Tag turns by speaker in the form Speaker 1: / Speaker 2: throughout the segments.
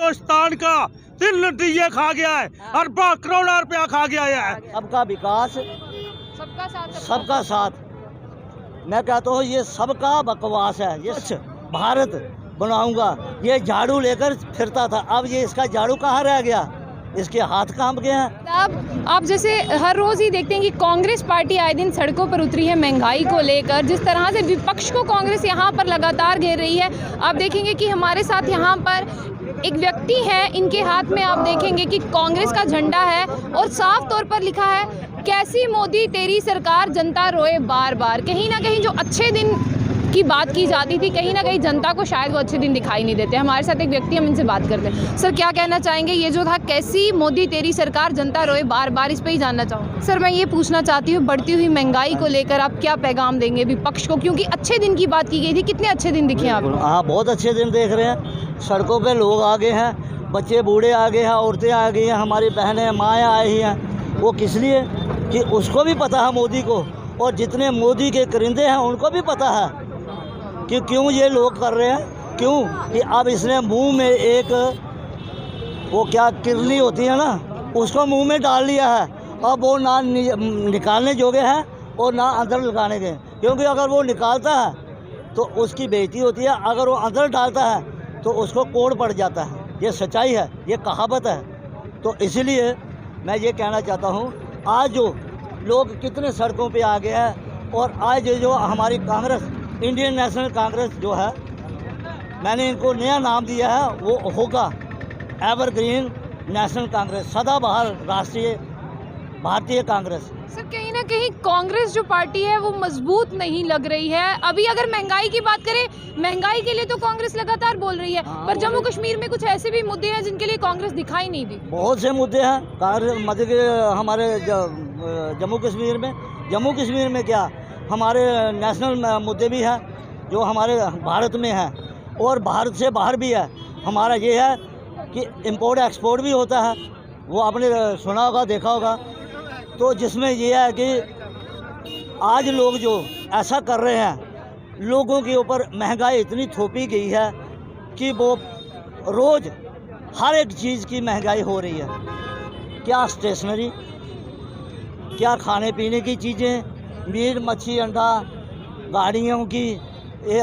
Speaker 1: बलोचिस्तान का 3 नतीजे खा गया है, अरबों करोड़ों रुपया खा गया है।
Speaker 2: सबका विकास, सबका साथ। मैं कहता हूँ ये सबका बकवास है। ये भारत बनाऊंगा, ये झाड़ू लेकर फिरता था, अब ये इसका झाड़ू कहाँ रह गया, इसके हाथ कांप गए हैं।
Speaker 3: आप जैसे हर रोज़ ही देखते हैं कि कांग्रेस पार्टी आए दिन सड़कों पर उतरी है महंगाई को लेकर, जिस तरह से विपक्ष को कांग्रेस यहाँ पर लगातार घेर रही है। आप देखेंगे कि हमारे साथ यहाँ पर एक व्यक्ति है, इनके हाथ में आप देखेंगे कि कांग्रेस का झंडा है और साफ तौर पर लिखा है, कैसी मोदी तेरी सरकार जनता रोए बार बार। कहीं ना कहीं जो अच्छे दिन की बात की जाती थी, कहीं ना कहीं जनता को शायद वो अच्छे दिन दिखाई नहीं देते। हमारे साथ एक व्यक्ति, हम इनसे बात करते हैं। सर, क्या कहना चाहेंगे, ये जो था कैसी मोदी तेरी सरकार जनता रोए बार बार, इस पे ही जानना चाहूँगा। सर, मैं ये पूछना चाहती हूँ, बढ़ती हुई महंगाई को लेकर आप क्या पैगाम देंगे विपक्ष को, क्योंकि अच्छे दिन की बात की गई थी, कितने अच्छे दिन दिखे आप?
Speaker 2: हाँ, बहुत अच्छे दिन देख रहे हैं। सड़कों पर लोग आ गए हैं, बच्चे बूढ़े आ गए हैं, औरतें आ गई हैं, हमारी बहनें माएँ आई हैं। वो किस लिए कि उसको भी पता है मोदी को, और जितने मोदी के करिंदे हैं उनको भी पता है कि क्यों ये लोग कर रहे हैं, क्यों कि अब इसने मुंह में एक वो क्या किरली होती है ना, उसको मुंह में डाल लिया है। अब वो ना निकालने जोगे हैं और ना अंदर लगाने के, क्योंकि अगर वो निकालता है तो उसकी बेइज्जती होती है, अगर वो अंदर डालता है तो उसको कोड़ पड़ जाता है। ये सच्चाई है, ये कहावत है। तो इसलिए मैं ये कहना चाहता हूँ, आज जो लोग कितने सड़कों पे आ गए हैं, और आज जो हमारी कांग्रेस, इंडियन नेशनल कांग्रेस जो है, मैंने इनको नया नाम दिया है, वो होगा एवरग्रीन नेशनल कांग्रेस, सदाबहार राष्ट्रीय भारतीय कांग्रेस।
Speaker 3: सर, कहीं ना कहीं कांग्रेस जो पार्टी है वो मजबूत नहीं लग रही है। अभी अगर महंगाई की बात करें, महंगाई के लिए तो कांग्रेस लगातार बोल रही है, पर जम्मू कश्मीर में कुछ ऐसे भी मुद्दे हैं जिनके लिए कांग्रेस दिखाई नहीं दी।
Speaker 2: बहुत से मुद्दे हैं कांग्रेस, मतलब हमारे जम्मू कश्मीर में क्या, हमारे नेशनल मुद्दे भी हैं जो हमारे भारत में हैं, और भारत से बाहर भी है। हमारा ये है कि इंपोर्ट एक्सपोर्ट भी होता है, वो आपने सुना होगा, देखा होगा। तो जिसमें ये है कि आज लोग जो ऐसा कर रहे हैं, लोगों के ऊपर महंगाई इतनी थोपी गई है कि वो रोज़ हर एक चीज़ की महंगाई हो रही है। क्या स्टेशनरी, क्या खाने पीने की चीज़ें, मीट मच्छी अंडा, गाड़ियों की,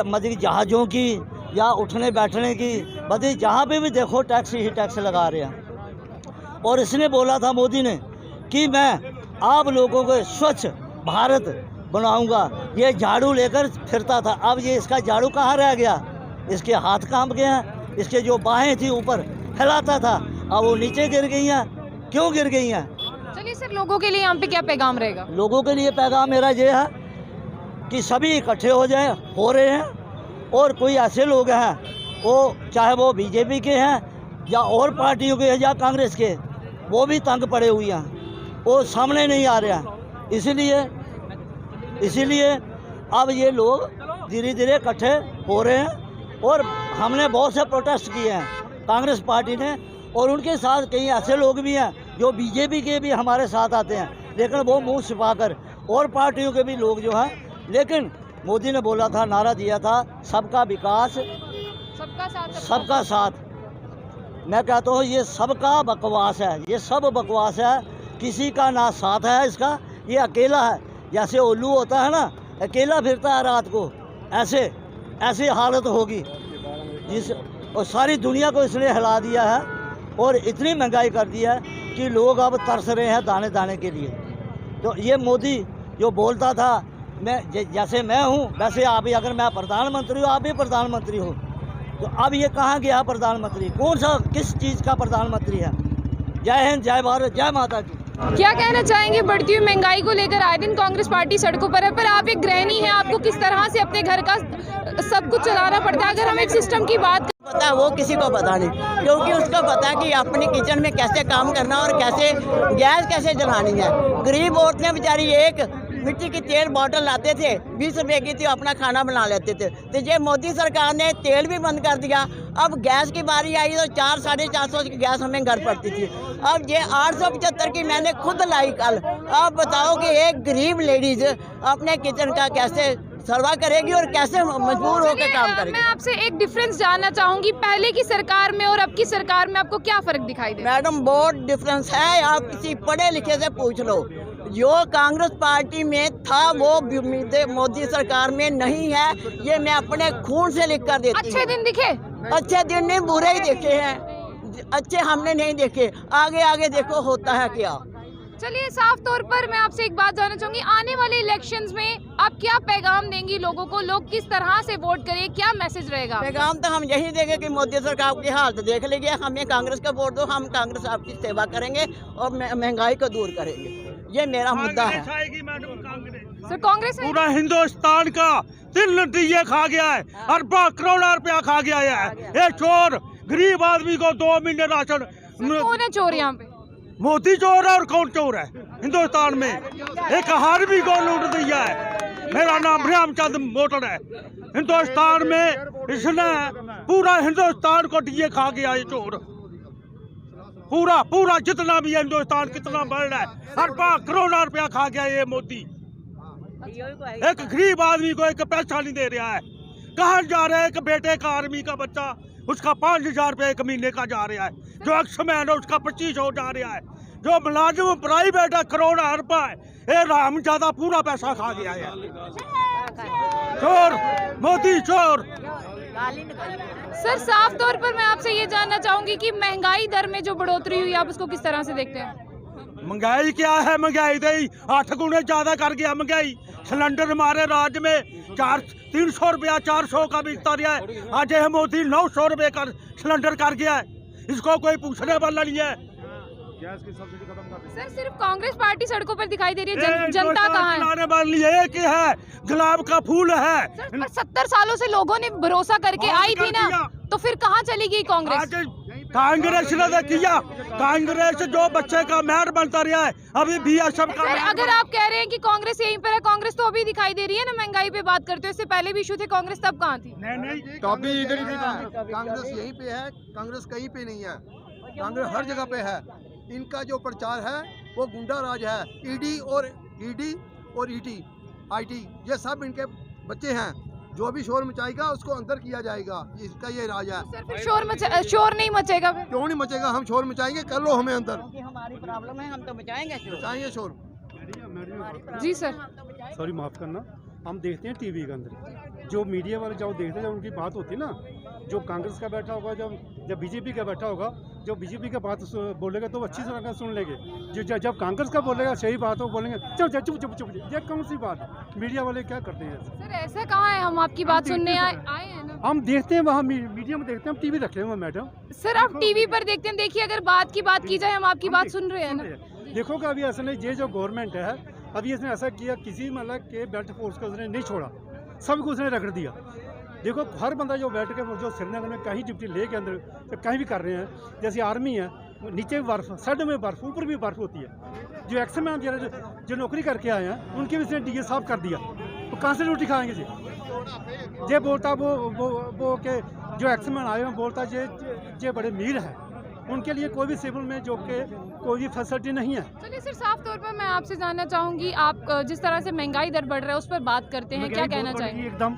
Speaker 2: मतलब जहाज़ों की, या उठने बैठने की, मतलब जहाँ पे भी देखो टैक्स ही टैक्स लगा रहे हैं। और इसने बोला था मोदी ने कि मैं आप लोगों को स्वच्छ भारत बनाऊंगा, ये झाड़ू लेकर फिरता था, अब ये इसका झाड़ू कहाँ रह गया, इसके हाथ कांप गए हैं, इसके जो बाहें थी ऊपर हिलाता था, अब वो नीचे गिर गई हैं। क्यों गिर गई हैं?
Speaker 3: चलिए सर, लोगों के लिए यहाँ पे क्या पैगाम रहेगा?
Speaker 2: लोगों के लिए पैगाम मेरा ये है कि सभी इकट्ठे हो रहे हैं, और कोई ऐसे लोग हैं, वो चाहे वो बीजेपी के हैं या और पार्टियों के हैं या कांग्रेस के, वो भी तंग पड़े हुए हैं, वो सामने नहीं आ रहे हैं। इसीलिए अब ये लोग धीरे धीरे इकट्ठे हो रहे हैं, और हमने बहुत से प्रोटेस्ट किए हैं कांग्रेस पार्टी ने, और उनके साथ कई ऐसे लोग भी हैं जो बीजेपी के भी हमारे साथ आते हैं, लेकिन वो मुंह छिपाकर, और पार्टियों के भी लोग जो हैं। लेकिन मोदी ने बोला था, नारा दिया था, सबका विकास, सबका साथ। मैं कहता हूँ ये सबका बकवास है, ये सब बकवास है, किसी का ना साथ है इसका, ये अकेला है। जैसे उल्लू होता है ना, अकेला फिरता है रात को, ऐसे हालत होगी और सारी दुनिया को इसने हिला दिया है, और इतनी महंगाई कर दी है कि लोग अब तरस रहे हैं दाने दाने के लिए। तो ये मोदी जो बोलता था, मैं जैसे मैं हूँ वैसे आप भी, अगर मैं प्रधानमंत्री हूँ, आप भी प्रधानमंत्री हो, तो अब ये कहाँ गया प्रधानमंत्री, कौन सा किस चीज़ का प्रधानमंत्री है? जय हिंद, जय भारत, जय माता की।
Speaker 3: क्या कहना चाहेंगे, बढ़ती हुई महंगाई को लेकर आए दिन कांग्रेस पार्टी सड़कों पर है, पर आप एक गृहिणी हैं, आपको किस तरह से अपने घर का सब कुछ चलाना पड़ता है? अगर हम एक सिस्टम की बात
Speaker 4: पता है, वो किसी को पता नहीं, क्योंकि उसको पता है कि अपने किचन में कैसे काम करना और कैसे गैस कैसे जलानी है। गरीब औरतें बेचारी एक मिट्टी की तेल बोतल लाते थे, 20 रुपए की थी, अपना खाना बना लेते थे। तो ये मोदी सरकार ने तेल भी बंद कर दिया। अब गैस की बारी आई तो 400-450 की गैस हमें घर पड़ती थी, अब ये 875 की मैंने खुद लाई कल। अब बताओ कि एक गरीब लेडीज अपने किचन का कैसे सर्वा करेगी और कैसे मजबूर होकर काम
Speaker 3: मैं
Speaker 4: करेगी।
Speaker 3: आपसे एक डिफरेंस जानना चाहूंगी, पहले की सरकार में और अब की सरकार में आपको क्या फर्क दिखाई दे रहा है?
Speaker 4: मैडम बहुत डिफरेंस है, आप किसी पढ़े लिखे से पूछ लो। जो कांग्रेस पार्टी में था वो मोदी सरकार में नहीं है, ये मैं अपने खून से लिख कर देती
Speaker 3: अच्छे
Speaker 4: हूँ।
Speaker 3: दिन दिखे?
Speaker 4: अच्छे दिन नहीं, बुरे ही देखे हैं, अच्छे हमने नहीं देखे। आगे आगे देखो होता है क्या।
Speaker 3: चलिए, साफ तौर पर मैं आपसे एक बात जानना चाहूंगी, आने वाले इलेक्शंस में आप क्या पैगाम देंगी लोगों को? लोग किस तरह से वोट करें, क्या मैसेज रहेगा?
Speaker 4: पैगाम तो हम यही देंगे कि मोदी सरकार की हालत देख लीजिए, हमें कांग्रेस का वोट दो, हम कांग्रेस आपकी सेवा करेंगे और महंगाई को दूर करेंगे। ये मेरा मुद्दा है।
Speaker 1: कांग्रेस आएगी मैडम, कांग्रेस।
Speaker 3: सर, कांग्रेस है?
Speaker 1: पूरा हिंदुस्तान का तिल दिए खा गया है, अरबा करोड़ रुपया खा गया है। ये चोर गरीब आदमी को 2 महीने राशन।
Speaker 3: कौन है चोर यहाँ पे?
Speaker 1: मोदी चोर है और कौन चोर है हिंदुस्तान में? एक आर्मी को लूट दिया है। मेरा नाम रामचंद्र मोटर है। हिंदुस्तान में इसने पूरा हिंदुस्तान को दिए खा गया ये चोर। पूरा जितना भी है हिंदुस्तान कितना बढ़ रहा है, अरबा करोड़ रुपया खा गया ये मोदी। एक गरीब आदमी को एक पैसा नहीं दे रहा है। कहाँ जा रहा है? एक बेटे का आर्मी का बच्चा, उसका 5,000 रुपये एक महीने का जा रहा है। जो एक्समैन है उसका 2500 जा रहा है। जो मुलाजिम प्राइवेट है करोड़ अरबा है, ये राम ज्यादा पूरा पैसा खा गया है। चोर, मोदी चोर।
Speaker 3: सर, साफ तौर पर मैं आपसे ये जानना चाहूंगी कि महंगाई दर में जो बढ़ोतरी हुई, आप उसको किस तरह से देखते हैं?
Speaker 1: महंगाई क्या है? महंगाई तो 8 गुने ज्यादा कर गया महंगाई। सिलेंडर हमारे राज्य में 300 रुपया 400 का बिकता रहा है, आज ये मोदी 900 रुपये का सिलेंडर कर गया है। इसको कोई पूछने वाला नहीं है।
Speaker 5: गैस की सब्सिडी खत्म कर दी।
Speaker 3: सर, सिर्फ कांग्रेस पार्टी सड़कों पर दिखाई दे रही है, जनता कहाँ है?
Speaker 1: चलाने वाली एक ही है, गुलाब का फूल है।
Speaker 3: सर, पर 70 सालों से लोगों ने भरोसा करके आई थी ना, तो फिर कहाँ चली गई कांग्रेस?
Speaker 1: आज कांग्रेस ने तो किया, कांग्रेस जो बच्चे का मेयर बनता रहा है, अभी BSF का।
Speaker 3: सर, अगर आप कह रहे हैं कि कांग्रेस यहीं पर है, कांग्रेस तो अभी दिखाई दे रही है ना महंगाई पे बात करते हो। इससे पहले भी इशू थे, कांग्रेस तब कहाँ थी?
Speaker 1: नहीं
Speaker 5: तो अभी इधर ही थी कांग्रेस, यहीं पे है, कांग्रेस कहीं पे नहीं है, कांग्रेस हर जगह पे है। इनका जो प्रचार है वो गुंडा राज है। ईडी और ET ये सब इनके बच्चे हैं। जो भी शोर मचाएगा उसको अंदर किया जाएगा, इसका ये राज है।
Speaker 3: सर, फिर शोर नहीं मचेगा फिर?
Speaker 5: क्यों नहीं मचेगा? हम शोर मचाएंगे, कर लो हमें अंदर,
Speaker 4: क्योंकि हमारी प्रॉब्लम है, हम तो
Speaker 5: मचाएंगे शोर।
Speaker 3: जी सर।
Speaker 6: सॉरी, माफ़ करना, हम देखते हैं टीवी के अंदर जो मीडिया वाले जो देखते हैं, जब उनकी बात होती है ना, जो कांग्रेस का बैठा होगा, जब बीजेपी का बैठा होगा, जो बीजेपी का बात बोलेगा तो वो अच्छी तरह सुन लेंगे। जब कांग्रेस का बोलेगा सही बात हो, बोलेंगे चुप। ये कौन सी बात है? मीडिया वाले क्या करते हैं?
Speaker 3: सर, ऐसा कहाँ है? हम आपकी बात सुनने आए हैं ना।
Speaker 6: हम देखते हैं, वहाँ मीडिया में देखते हैं, हम टीवी रखे हुए मैडम।
Speaker 3: सर, आप टीवी पर देखते हैं, देखिए अगर बात की जाए, हम आपकी बात सुन रहे हैं ना।
Speaker 6: देखो कि अभी ऐसा नहीं, ये जो गवर्नमेंट है अभी इसने ऐसा किया, किसी मतलब के बेल्ट फोर्स को उसने नहीं छोड़ा, सबको उसने रगड़ दिया। देखो हर बंदा जो बैठ के जो श्रीनगर में कहीं ड्यूटी ले के अंदर तो कहीं भी कर रहे हैं, जैसे आर्मी है, नीचे भी बर्फ, साइड में बर्फ, ऊपर भी बर्फ होती है। जो एक्समैन जो नौकरी करके आए हैं उनके भी इसने DA साफ कर दिया, तो कहाँ से रोटी खाएंगे जी? ये बोलता वो के जो एक्समैन आए हैं बोलता ये बड़े मीर हैं, उनके लिए कोई भी सिविल में जो के कोई भी फैसिलिटी नहीं है।
Speaker 3: चलिए सर, साफ तौर पर मैं आपसे जानना चाहूँगी, आप जिस तरह से महंगाई दर बढ़ रहा है उस पर बात करते हैं, क्या कहना चाहेंगे?
Speaker 6: एकदम,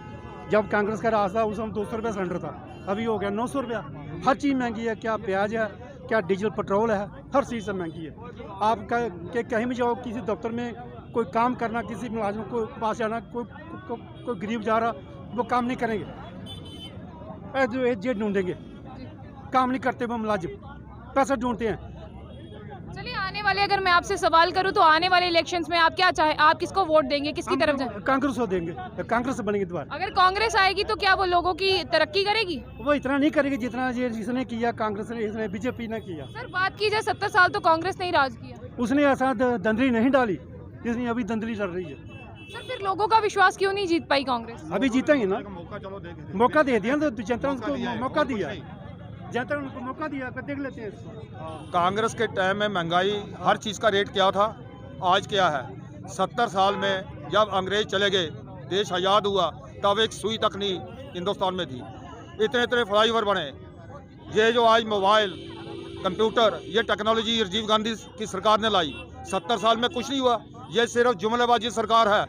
Speaker 6: जब कांग्रेस का राज था उस समय 200 रुपये सिलेंडर था, अभी हो गया 900 रुपया। हर चीज़ महंगी है, क्या प्याज है, क्या डीजल पेट्रोल है, हर चीज़ से महंगी है। आप कहीं भी जाओ, किसी दफ्तर में कोई काम करना, किसी मुलाजिम को पास जाना, कोई गरीब जा रहा, वो काम नहीं करेंगे, जो ढूंढेंगे, काम नहीं करते वो मुलाजिम, पैसा ढूंढते हैं।
Speaker 3: चलिए, आने वाले, अगर मैं आपसे सवाल करूं तो आने वाले इलेक्शंस में आप क्या चाहे, आप किसको वोट देंगे, किसकी तरफ जाए?
Speaker 6: कांग्रेस को देंगे, कांग्रेस बनेगी दोबारा।
Speaker 3: अगर कांग्रेस आएगी तो क्या वो लोगों की तरक्की करेगी?
Speaker 6: वो इतना नहीं करेगी जितना जिसने किया कांग्रेस ने, इसने BJP ने किया।
Speaker 3: सर, बात की जाए 70 साल तो कांग्रेस ने ही राज किया,
Speaker 6: उसने ऐसा दंदली नहीं डाली जिसने अभी दंदली डल रही है।
Speaker 3: सर, फिर लोगों का विश्वास क्यों नहीं जीत पाई कांग्रेस?
Speaker 6: अभी जीतेंगे ना, मौका दे दिया तो जनता उनको मौका दिया, जनता ने उनको मौका दिया, देख लेते हैं।
Speaker 7: कांग्रेस के टाइम में महंगाई हर चीज़ का रेट क्या था, आज क्या है? 70 साल में जब अंग्रेज चले गए, देश आज़ाद हुआ, तब एक सुई तक नहीं हिंदुस्तान में थी। इतने फ्लाईओवर बने, ये जो आज मोबाइल, कंप्यूटर, ये टेक्नोलॉजी राजीव गांधी की सरकार ने लाई। 70 साल में कुछ नहीं हुआ, ये सिर्फ जुमलेबाजी सरकार है।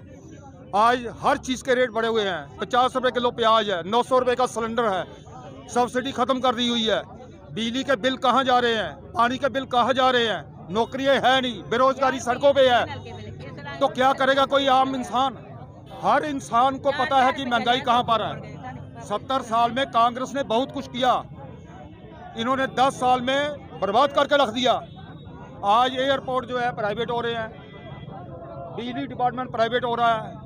Speaker 7: आज हर चीज़ के रेट बढ़े हुए हैं। 50 रुपए किलो प्याज है, 900 रुपए का सिलेंडर है, सब्सिडी खत्म कर दी हुई है। बिजली के बिल कहाँ जा रहे हैं, पानी के बिल कहाँ जा रहे हैं, नौकरियाँ है नहीं, बेरोजगारी सड़कों पे है। तो क्या करेगा कोई आम इंसान? हर इंसान को पता है कि महंगाई कहाँ पर है। 70 साल में कांग्रेस ने बहुत कुछ किया, इन्होंने 10 साल में बर्बाद करके रख दिया। आज एयरपोर्ट जो है प्राइवेट हो रहे हैं, बिजली डिपार्टमेंट प्राइवेट हो रहा है,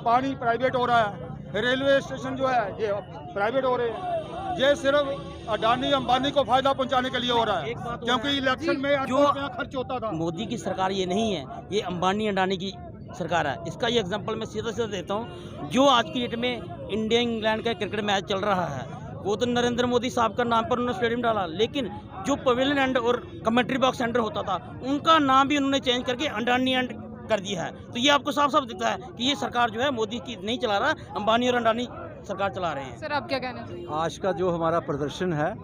Speaker 7: पानी प्राइवेट हो रहा है, रेलवे स्टेशन जो है ये प्राइवेट हो रहे हैं। ये सिर्फ अडानी अंबानी को फायदा पहुंचाने के लिए हो रहा है, क्योंकि इलेक्शन में जो खर्च होता था।
Speaker 8: मोदी की सरकार ये नहीं है, ये अंबानी अडानी की सरकार है। इसका ये एग्जांपल मैं सीधा सीधा देता हूँ। जो आज की डेट में इंडिया इंग्लैंड का क्रिकेट मैच चल रहा है, वो तो नरेंद्र मोदी साहब का नाम पर उन्होंने स्टेडियम डाला, लेकिन जो पवेलियन एंड और कमेंट्री बॉक्स सेंटर होता था, उनका नाम भी उन्होंने चेंज करके अडानी एंड कर दिया है। तो ये आपको साफ साफ दिखता है कि ये सरकार जो है मोदी की नहीं चला रहा, अंबानी और अडानी सरकार चला रहे हैं।
Speaker 3: सर आप क्या कहना चाहिए?
Speaker 9: आज का जो हमारा प्रदर्शन है,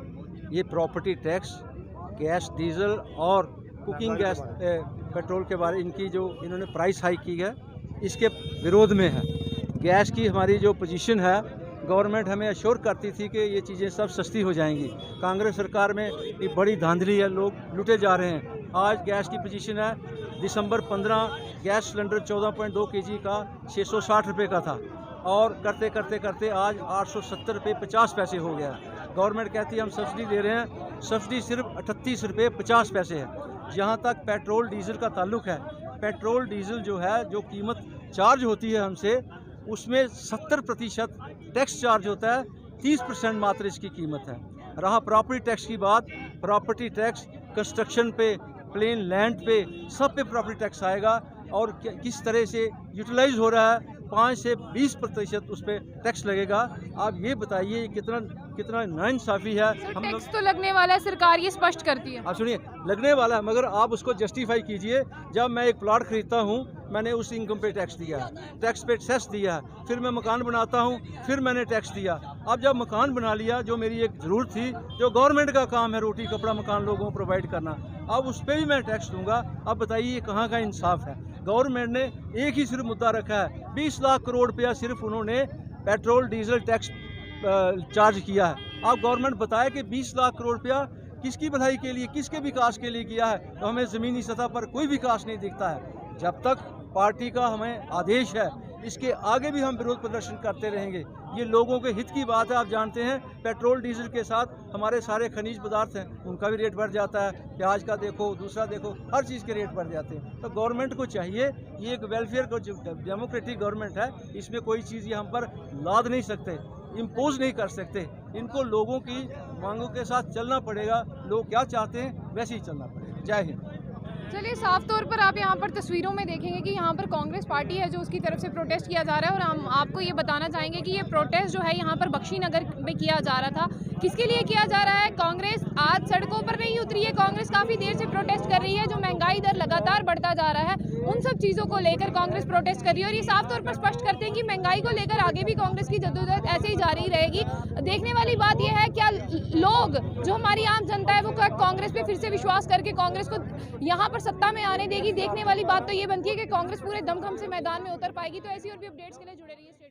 Speaker 9: ये प्रॉपर्टी टैक्स, गैस, डीजल और कुकिंग गैस, पेट्रोल के बारे इनकी जो इन्होंने प्राइस हाइक की है, इसके विरोध में है। गैस की हमारी जो पोजीशन है, गवर्नमेंट हमें अश्योर करती थी कि ये चीज़ें सब सस्ती हो जाएंगी। कांग्रेस सरकार में ये बड़ी धांधली है, लोग लुटे जा रहे हैं। आज गैस की पोजीशन है, दिसंबर 15 गैस सिलेंडर 14.2 kg का 660 रुपये का था, और करते करते करते आज 870 रुपये 50 पैसे हो गया। गवर्नमेंट कहती है हम सब्सिडी दे रहे हैं, सब्सिडी सिर्फ 38 रुपये 50 पैसे है। जहाँ तक पेट्रोल डीजल का ताल्लुक है, पेट्रोल डीजल जो है, जो कीमत चार्ज होती है हमसे, उसमें 70% टैक्स चार्ज होता है, 30% मात्र इसकी कीमत है। रहा प्रॉपर्टी टैक्स की बात, प्रॉपर्टी टैक्स कंस्ट्रक्शन पे, प्लेन लैंड पे, सब पे प्रॉपर्टी टैक्स आएगा, और किस तरह से यूटिलाइज हो रहा है, 5 से 20% उस पर टैक्स लगेगा। आप ये बताइए कितना नाइंसाफ़ी है। हम लोग
Speaker 3: टैक्स तो लगने वाला है, सरकार ये स्पष्ट करती है।
Speaker 9: आप सुनिए, लगने वाला है, मगर आप उसको जस्टिफाई कीजिए। जब मैं एक प्लॉट खरीदता हूँ, मैंने उस इनकम पे टैक्स दिया है, टैक्स पे सेस दिया है, फिर मैं मकान बनाता हूँ, फिर मैंने टैक्स दिया। अब जब मकान बना लिया, जो मेरी एक ज़रूरत थी, जो गवर्नमेंट का काम है रोटी कपड़ा मकान लोगों को प्रोवाइड करना, अब उस पर भी मैं टैक्स दूंगा। अब बताइए कहाँ का इंसाफ है? गवर्नमेंट ने एक ही सिर्फ मुद्दा रखा है, 20 लाख करोड़ रुपया सिर्फ उन्होंने पेट्रोल डीजल टैक्स चार्ज किया है। अब गवर्नमेंट बताए कि 20 लाख करोड़ रुपया किसकी भलाई के लिए, किसके विकास के लिए किया है, तो हमें ज़मीनी सतह पर कोई विकास नहीं दिखता है। जब तक पार्टी का हमें आदेश है, इसके आगे भी हम विरोध प्रदर्शन करते रहेंगे। ये लोगों के हित की बात है। आप जानते हैं पेट्रोल डीजल के साथ हमारे सारे खनिज पदार्थ हैं, उनका भी रेट बढ़ जाता है। प्याज का देखो, दूसरा देखो, हर चीज़ के रेट बढ़ जाते हैं। तो गवर्नमेंट को चाहिए, ये एक वेलफेयर को डेमोक्रेटिक गवर्नमेंट है, इसमें कोई चीज़ ये हम पर लाद नहीं सकते, इम्पोज नहीं कर सकते। इनको लोगों की मांगों के साथ चलना पड़ेगा, लोग क्या चाहते हैं वैसे ही चलना पड़ेगा। जय हिंद।
Speaker 3: चलिए, साफ तौर पर आप यहाँ पर तस्वीरों में देखेंगे कि यहाँ पर कांग्रेस पार्टी है जो उसकी तरफ से प्रोटेस्ट किया जा रहा है, और हम आपको ये बताना चाहेंगे कि ये प्रोटेस्ट जो है यहाँ पर बख्शीनगर में किया जा रहा था। किसके लिए किया जा रहा है? कांग्रेस आज सड़कों पर नहीं उतरी है, कांग्रेस काफ़ी देर से प्रोटेस्ट कर रही है। जो महंगाई दर लगातार बढ़ता जा रहा है, उन सब चीज़ों को लेकर कांग्रेस प्रोटेस्ट कर रही है, और ये साफ तौर पर स्पष्ट करते हैं कि महंगाई को लेकर आगे भी कांग्रेस की जद्दोजहद ऐसे ही जारी रहेगी। देखने वाली बात यह है, क्या लोग, जो हमारी आम जनता है, वो कांग्रेस पे फिर से विश्वास करके कांग्रेस को यहाँ पर सत्ता में आने देगी? देखने वाली बात तो ये बनती है कि कांग्रेस पूरे दमखम से मैदान में उतर पाएगी। तो ऐसी और भी अपडेट्स के लिए जुड़े रहिए।